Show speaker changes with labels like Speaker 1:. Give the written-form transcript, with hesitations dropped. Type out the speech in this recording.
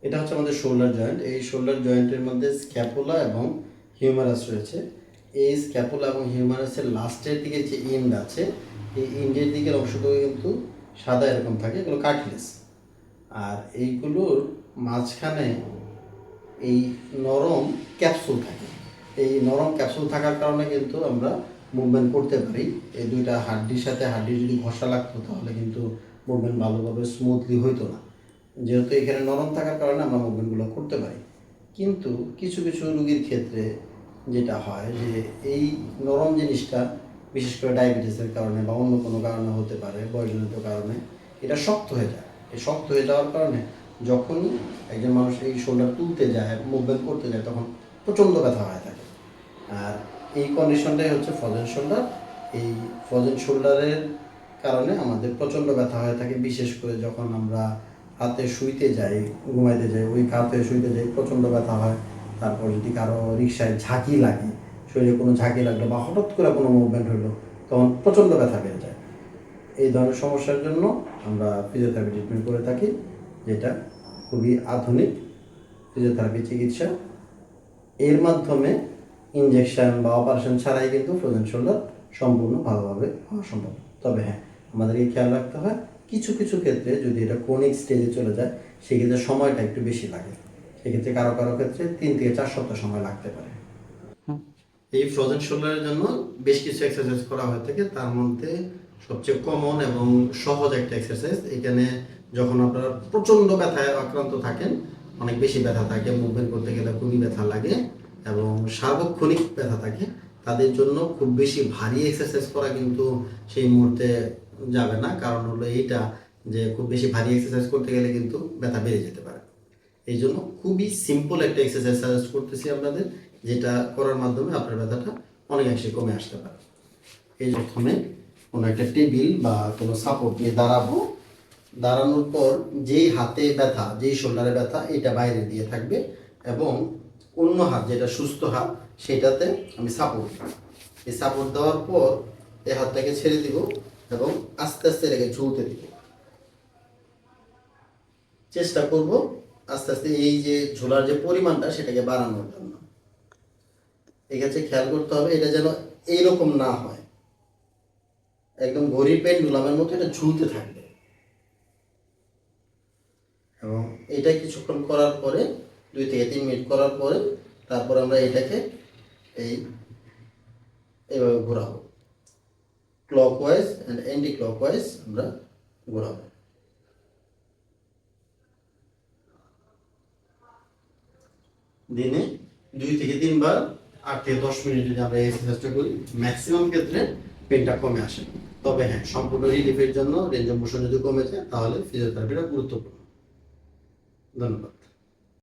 Speaker 1: এটা হচ্ছে আমাদের শোল্ডার জয়েন্ট। এই শোল্ডার জয়েন্টের মধ্যে স্ক্যাপুলা এবং হিউমারাস রয়েছে। এই স্ক্যাপুলা এবং হিউমারাসের লাস্টের দিকে যে এন্ড আছে, এই এন্ডের দিকের অংশগুলো কিন্তু সাদা এরকম থাকে, এগুলো কার্টিলেজ। আর এইগুলোর মাঝখানে এই নরম ক্যাপসুল থাকে। এই নরম ক্যাপসুল থাকার কারণে কিন্তু আমরা মুভমেন্ট করতে পারি। এই দুইটা হাড্ডির সাথে হাড্ডি যদি ঘষা লাগতো তাহলে কিন্তু মুভমেন্ট ভালোভাবে স্মুথলি হইতো না। যেহেতু এখানে নরম থাকার কারণে আমরা মুভমেন্টগুলো করতে পারি। কিন্তু কিছু কিছু রোগীর ক্ষেত্রে যেটা হয় যে এই নরম জিনিসটা, বিশেষ করে ডায়াবেটিসের কারণে বা অন্য কোনো কারণে হতে পারে, বয়সজনিত কারণে এটা শক্ত হয়ে যায়। এই শক্ত হয়ে যাওয়ার কারণে যখনই একজন মানুষ এই শোল্ডার তুলতে যায়, মুভমেন্ট করতে যায়, তখন প্রচণ্ড ব্যথা হয়ে থাকে। আর এই কন্ডিশনটাই হচ্ছে ফ্রোজেন শোল্ডার। এই ফ্রোজেন শোল্ডারের কারণে আমাদের প্রচণ্ড ব্যথা হয়ে থাকে, বিশেষ করে যখন আমরা রাতে শুইতে যাই, ঘুমাইতে যাই, ওই কাতে শুইতে যাই প্রচণ্ড ব্যথা হয়। তারপর যদি কারো রিক্সায় ঝাঁকি লাগে, শরীরে কোনো ঝাঁকি লাগলো বা হঠাৎ করে কোনো মুভমেন্ট হলো, তখন প্রচণ্ড ব্যথা বেড়ে যায়। এই ধরনের সমস্যার জন্য আমরা ফিজিওথেরাপি ট্রিটমেন্ট করে থাকি, যেটা খুবই আধুনিক ফিজিওথেরাপি চিকিৎসা। এর মাধ্যমে ইনজেকশন বা অপারেশন ছাড়াই কিন্তু ফ্রোজেন শোল্ডার সম্পূর্ণ ভালোভাবে হওয়া সম্ভব। তবে হ্যাঁ, আমাদেরকে খেয়াল রাখতে হয়, কিছু কিছু ক্ষেত্রে যদি এটা ক্রনিক স্টেজে চলে যায়, সেক্ষেত্রে সময়টা একটু বেশি লাগে। সেক্ষেত্রে কারো কারো ক্ষেত্রে 3 থেকে 4 সপ্তাহ সময় লাগতে পারে। এই ফ্রোজেন শোল্ডারের জন্য বেশ কিছু এক্সারসাইজ করা হয়ে থাকে। তার মধ্যে সবচেয়ে কমন এবং সহজ একটা এক্সারসাইজ, এখানে যখন আপনারা প্রচণ্ড ব্যথায় আক্রান্ত থাকেন, অনেক বেশি ব্যথা থাকে, মুভমেন্ট করতে গেলে খুবই ব্যথা লাগে এবং সার্বক্ষণিক ব্যথা থাকে, তাদের জন্য খুব বেশি ভারী এক্সারসাইজ করা কিন্তু সেই মুহূর্তে যাবে না। কারণ হলো এইটা যে খুব বেশি ভারী এক্সারসাইজ করতে গেলে কিন্তু ব্যথা বেড়ে যেতে পারে। এই জন্য খুবই সিম্পল একটা এক্সারসাইজ সাজেস্ট করতেছি আপনাদের, যেটা করার মাধ্যমে আপনার ব্যথাটা অনেকাংশে কমে আসতে পারে। এই প্রথমে কোনো একটা টেবিল বা কোনো সাপোর্ট নিয়ে দাঁড়াবো। দাঁড়ানোর পর যেই হাতে ব্যথা, যেই শোল্ডারে ব্যথা, এটা বাইরে দিয়ে থাকবে এবং অন্য হাত, যেটা সুস্থ হাত, সেটাতে আমি সাপোর্ট দিব। এই সাপোর্ট দেওয়ার পর এই হাতটাকে ছেড়ে দিব এবং আস্তে আস্তে এটাকে ঝুলতে দিব। চেষ্টা করব আস্তে আস্তে এই যে ঝোলার যে পরিমাণটা, সেটাকে বাড়ানোর জন্য। এক্ষেত্রে খেয়াল করতে হবে এটা যেন এইরকম না হয়, একদম ঘড়ির পেন্ডুলামের মতো এটা ঝুলতে থাকবে। এবং এটা কিছুক্ষণ করার পরে, 2 থেকে 3 মিনিট করার পরে, তারপর আমরা এটাকে এইভাবে ঘোরাবো, ক্লকওয়াইজ অ্যান্ড অ্যান্টি ক্লকওয়াইজ আমরা ঘোরাবো। দিনে 2 থেকে 3 বার 8 থেকে 10 মিনিট যদি আমরা এক্সারসাইজটা করি, ম্যাক্সিমাম ক্ষেত্রে পেনটা কমে আসে। তবে হ্যাঁ, সম্পূর্ণ রিলিফের জন্য রেঞ্জ অফ মোশন যদি কমে যায়, তাহলে ফিজিওথেরাপিটা গুরুত্বপূর্ণ। ধন্যবাদ।